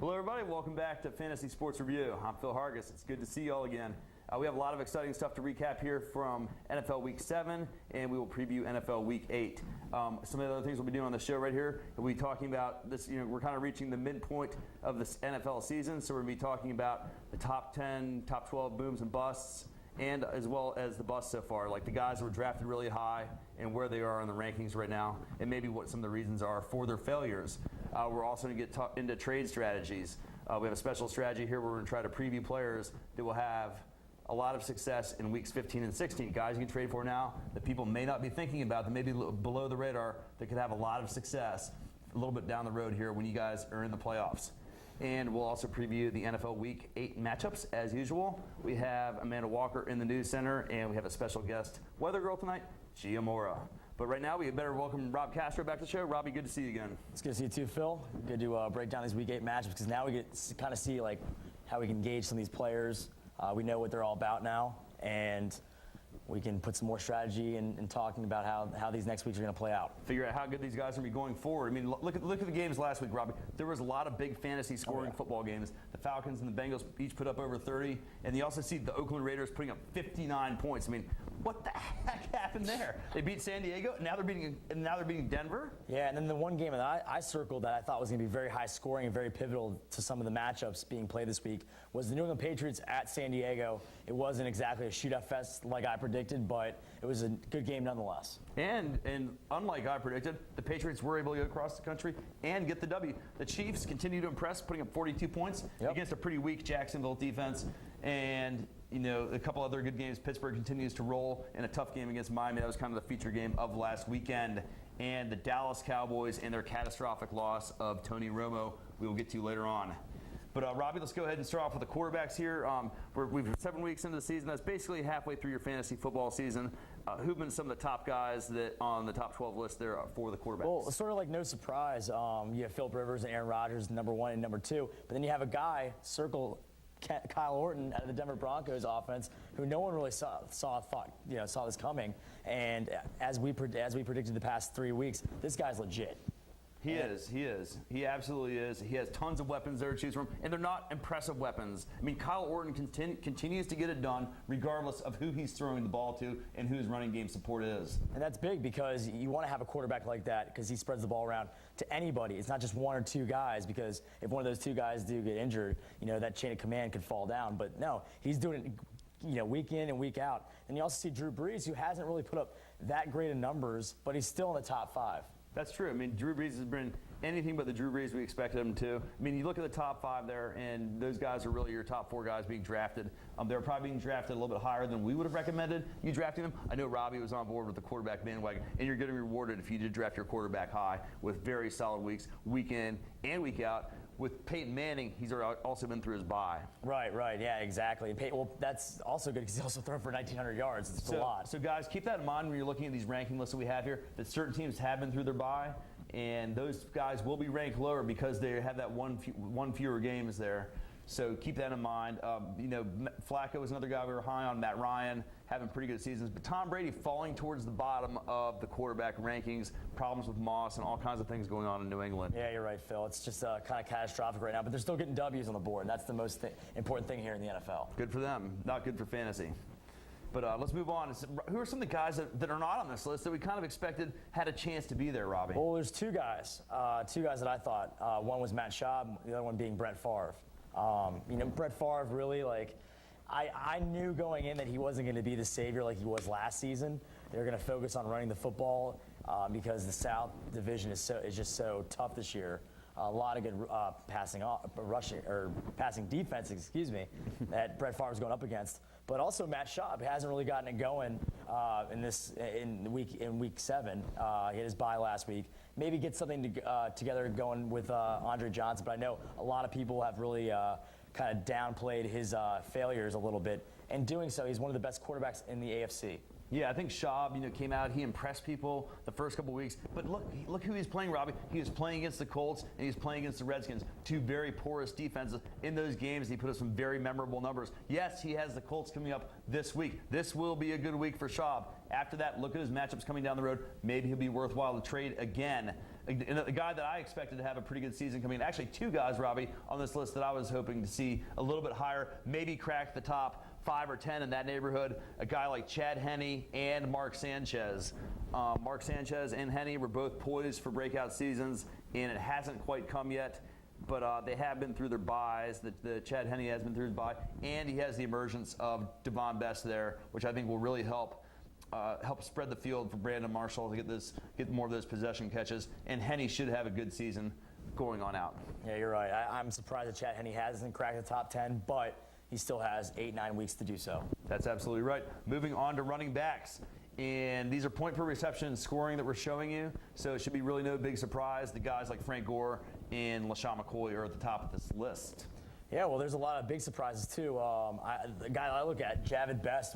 Hello everybody, welcome back to Fantasy Sports Review. I'm Phil Hargis. It's good to see you all again. We have a lot of exciting stuff to recap here from NFL Week 7, and we will preview NFL Week 8. Some of the other things we'll be doing on the show right here, we'll be talking about this, we're kind of reaching the midpoint of this NFL season, so we're going to be talking about the top 10, top 12 booms and busts, and as well as the busts so far, like the guys who were drafted really high and where they are in the rankings right now, and maybe what some of the reasons are for their failures. We're also going to get into trade strategies. We have a special strategy here where we're going to try to preview players that will have a lot of success in weeks 15 and 16. Guys you can trade for now that people may not be thinking about, that may be below the radar, that could have a lot of success a little bit down the road here when you guys are in the playoffs. And we'll also preview the NFL Week 8 matchups as usual. We have Amanda Walker in the news center, and we have a special guest, weather girl tonight, Gia Mora. But right now, we had better welcome Rob Castro back to the show. Robbie, good to see you again. It's good to see you too, Phil. Good to break down these Week 8 matchups because now we get to kind of see how we can gauge some of these players. We know what they're all about now, and we can put some more strategy in talking about how these next weeks are going to play out. Figure out how good these guys are going to be going forward. I mean, look at the games last week, Robbie. There was a lot of big fantasy scoring football games. The Falcons and the Bengals each put up over 30, and you also see the Oakland Raiders putting up 59 points. I mean, what the heck happened there? They beat San Diego, and now they're beating Denver. Yeah, and then the one game that I circled that I thought was going to be very high scoring and very pivotal to some of the matchups being played this week was the New England Patriots at San Diego. It wasn't exactly a shootout fest like I predicted, but it was a good game nonetheless. And unlike I predicted, the Patriots were able to go across the country and get the W. The Chiefs continue to impress, putting up 42 points against a pretty weak Jacksonville defense. And, a couple other good games. Pittsburgh continues to roll in a tough game against Miami. That was kind of the feature game of last weekend. And the Dallas Cowboys and their catastrophic loss of Tony Romo, we will get to later on. But, Robbie, let's go ahead and start off with the quarterbacks here. We're 7 weeks into the season. That's basically halfway through your fantasy football season. Who've been some of the top guys that on the top 12 list there for the quarterbacks? Well, sort of like no surprise. You have Philip Rivers and Aaron Rodgers, number 1 and number 2. But then you have a guy, circle Kyle Orton out of the Denver Broncos offense, who no one really saw this coming. And as we predicted the past 3 weeks, this guy's legit. He is. He absolutely is. He has tons of weapons there to choose from, and they're not impressive weapons. I mean, Kyle Orton continues to get it done regardless of who he's throwing the ball to and who his running game support is. And that's big because you want to have a quarterback like that because he spreads the ball around to anybody. It's not just 1 or 2 guys, because if one of those 2 guys do get injured, that chain of command could fall down. But no, he's doing it week in and week out. And you also see Drew Brees, who hasn't really put up that great of numbers, but he's still in the top 5. That's true. I mean, Drew Brees has been anything but the Drew Brees we expected him to. I mean, you look at the top 5 there, and those guys are really your top 4 guys being drafted. They're probably being drafted a little bit higher than we would have recommended you drafting them. I know Robbie was on board with the quarterback bandwagon, and you're getting rewarded if you did draft your quarterback high with very solid weeks, week in and week out. With Peyton Manning, he's also been through his bye. Right, yeah, exactly. Well, that's also good because he's also thrown for 1,900 yards. It's a lot. So, guys, keep that in mind when you're looking at these ranking lists that we have here, that certain teams have been through their bye, and those guys will be ranked lower because they have that one fewer games there. So keep that in mind. Flacco is another guy we were high on. Matt Ryan having pretty good seasons. But Tom Brady falling towards the bottom of the quarterback rankings, problems with Moss and all kinds of things going on in New England. Yeah, you're right, Phil. It's just kind of catastrophic right now. But they're still getting W's on the board. And that's the most important thing here in the NFL. Good for them. Not good for fantasy. But let's move on. Who are some of the guys that are not on this list that we kind of expected had a chance to be there, Robbie? Well, there's 2 guys. 2 guys that I thought. One was Matt Schaub, the other one being Brett Favre. Brett Favre really, I knew going in that he wasn't going to be the savior like he was last season. They were going to focus on running the football because the South Division is just so tough this year. A lot of good passing defense, that Brett Favre's going up against. But also Matt Schaub hasn't really gotten it going in week 7. He had his bye last week. Maybe get something together going with Andre Johnson. But I know a lot of people have really kind of downplayed his failures a little bit. And doing so, he's one of the best quarterbacks in the AFC. Yeah, I think Schaub, came out. He impressed people the first couple weeks. But look who he's playing, Robbie. He was playing against the Colts and he's playing against the Redskins, 2 very porous defenses in those games. He put up some very memorable numbers. Yes, he has the Colts coming up this week. This will be a good week for Schaub. After that, look at his matchups coming down the road. Maybe he'll be worthwhile to trade again. a guy that I expected to have a pretty good season coming in. Actually, two guys, Robbie, on this list that I was hoping to see a little bit higher, maybe crack the top 5 or 10 in that neighborhood. A guy like Chad Henne and Mark Sanchez. Mark Sanchez and Henne were both poised for breakout seasons, and it hasn't quite come yet. But they have been through their byes. The Chad Henne has been through his bye, and he has the emergence of Devon Best there, which I think will really help spread the field for Brandon Marshall to get more of those possession catches. And Henne should have a good season going on out. Yeah, you're right. I'm surprised that Chad Henne hasn't cracked the top 10, but he still has 8-9 weeks to do so. That's absolutely right. Moving on to running backs. And these are point per reception scoring that we're showing you. So it should be really no big surprise. The guys like Frank Gore and LaShawn McCoy are at the top of this list. Yeah, well, there's a lot of big surprises, too. The guy I look at, Javid Best,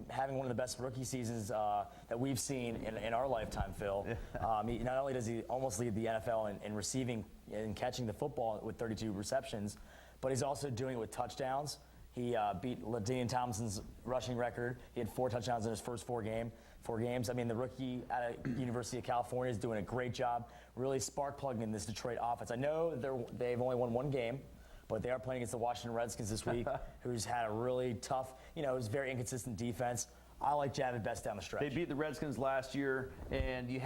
having one of the best rookie seasons that we've seen in our lifetime, Phil. Not only does he almost lead the NFL in receiving and catching the football with 32 receptions, but he's also doing it with touchdowns. He beat LaDainian Tomlinson's rushing record. He had 4 touchdowns in his first 4 games. I mean, the rookie out of University of California is doing a great job, really spark plugging in this Detroit offense. I know they've only won 1 game, but they are playing against the Washington Redskins this week, who's had a really tough, it was very inconsistent defense. I like Javid Best down the stretch. They beat the Redskins last year, and you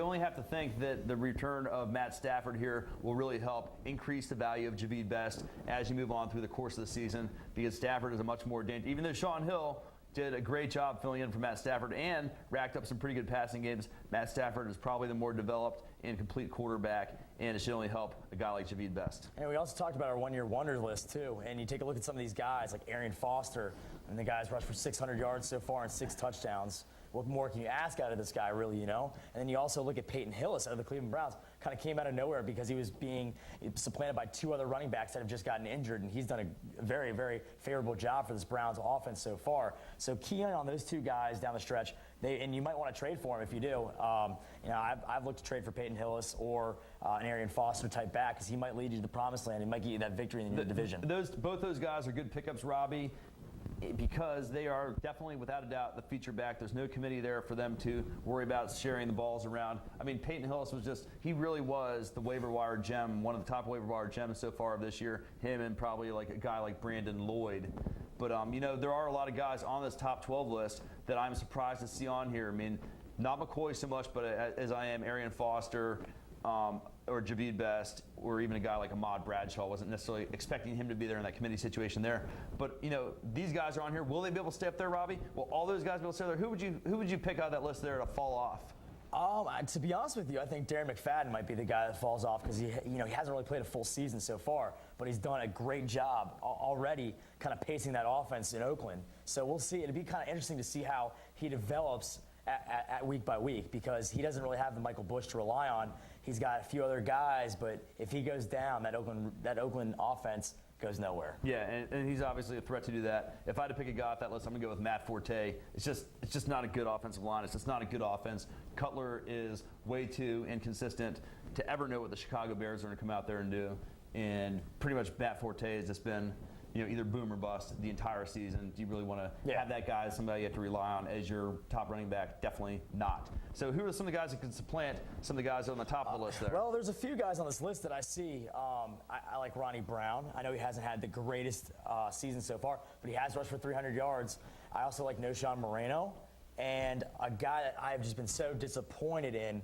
only have to think that the return of Matt Stafford here will really help increase the value of Javid Best as you move on through the course of the season, because Stafford is a much more dangerous. Even though Sean Hill did a great job filling in for Matt Stafford and racked up some pretty good passing games, Matt Stafford is probably the more developed and complete quarterback, and it should only help a guy like Javid Best. And we also talked about our one-year wonder list, too. And you take a look at some of these guys, like Arian Foster, and the guy's rushed for 600 yards so far and 6 touchdowns. What more can you ask out of this guy, really, And then you also look at Peyton Hillis out of the Cleveland Browns. Kind of came out of nowhere because he was being supplanted by 2 other running backs that have just gotten injured, and he's done a very, very favorable job for this Browns offense so far. So key in on those 2 guys down the stretch. And you might want to trade for him if you do. I've looked to trade for Peyton Hillis or an Arian Foster type back, because he might lead you to the promised land. He might get you that victory in the division. Both those guys are good pickups, Robbie, because they are definitely, without a doubt, the feature back. There's no committee there for them to worry about sharing the balls around. I mean, Peyton Hillis he really was the waiver wire gem, one of the top waiver wire gems so far of this year. Him and probably like a guy like Brandon Lloyd. But, there are a lot of guys on this top 12 list that I'm surprised to see on here. I mean, not McCoy so much, but as I am Arian Foster, or Javid Best, or even a guy like Ahmad Bradshaw. Wasn't necessarily expecting him to be there in that committee situation there. But, these guys are on here. Will they be able to stay up there, Robbie? Will all those guys be able to stay there? Who would you pick out of that list there to fall off? To be honest with you, I think Darren McFadden might be the guy that falls off, because he hasn't really played a full season so far, but he's done a great job already kind of pacing that offense in Oakland. So we'll see. It'll be kind of interesting to see how he develops at week by week, because he doesn't really have the Michael Bush to rely on. He's got a few other guys, but if he goes down, that Oakland offense goes nowhere. Yeah, and he's obviously a threat to do that. If I had to pick a guy off that list, I'm going to go with Matt Forte. It's just not a good offensive line. It's just not a good offense. Cutler is way too inconsistent to ever know what the Chicago Bears are going to come out there and do. And pretty much Matt Forte has just been, either boom or bust the entire season. Do you really want to have that guy as somebody you have to rely on as your top running back? Definitely not. So who are some of the guys that can supplant some of the guys on the top of the list there? Well, there's a few guys on this list that I see. I like Ronnie Brown. I know he hasn't had the greatest season so far, but he has rushed for 300 yards. I also like Noshawn Moreno. And a guy that I've just been so disappointed in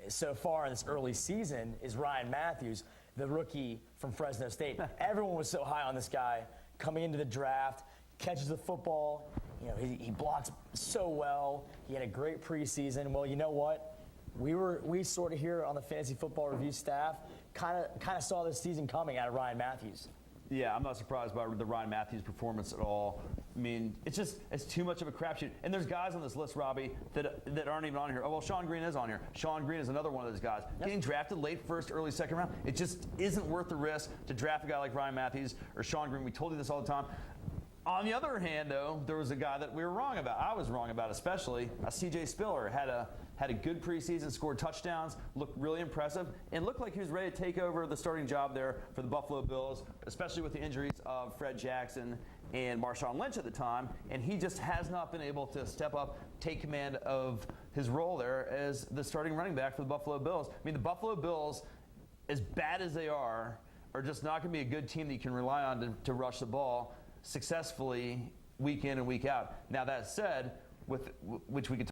so far in this early season is Ryan Matthews, the rookie from Fresno State. Everyone was so high on this guy coming into the draft, catches the football. He blocks so well. He had a great preseason. Well, you know what? We sort of here on the Fantasy Football Review staff kind of saw this season coming out of Ryan Matthews. Yeah, I'm not surprised by the Ryan Matthews performance at all. I mean, it's too much of a crapshoot. And there's guys on this list, Robbie, that aren't even on here. Oh, well, Sean Green is on here. Sean Green is another one of those guys. Yep. Getting drafted late first, early second round, it just isn't worth the risk to draft a guy like Ryan Matthews or Sean Green. We told you this all the time. On the other hand, though, there was a guy that we were wrong about. I was wrong about, especially. C.J. Spiller had a good preseason, scored touchdowns, looked really impressive, and looked like he was ready to take over the starting job there for the Buffalo Bills, especially with the injuries of Fred Jackson and Marshawn Lynch at the time, and he just has not been able to step up, take command of his role there as the starting running back for the Buffalo Bills. I mean, the Buffalo Bills, as bad as they are just not going to be a good team that you can rely on to rush the ball successfully week in and week out. Now, that said, which we could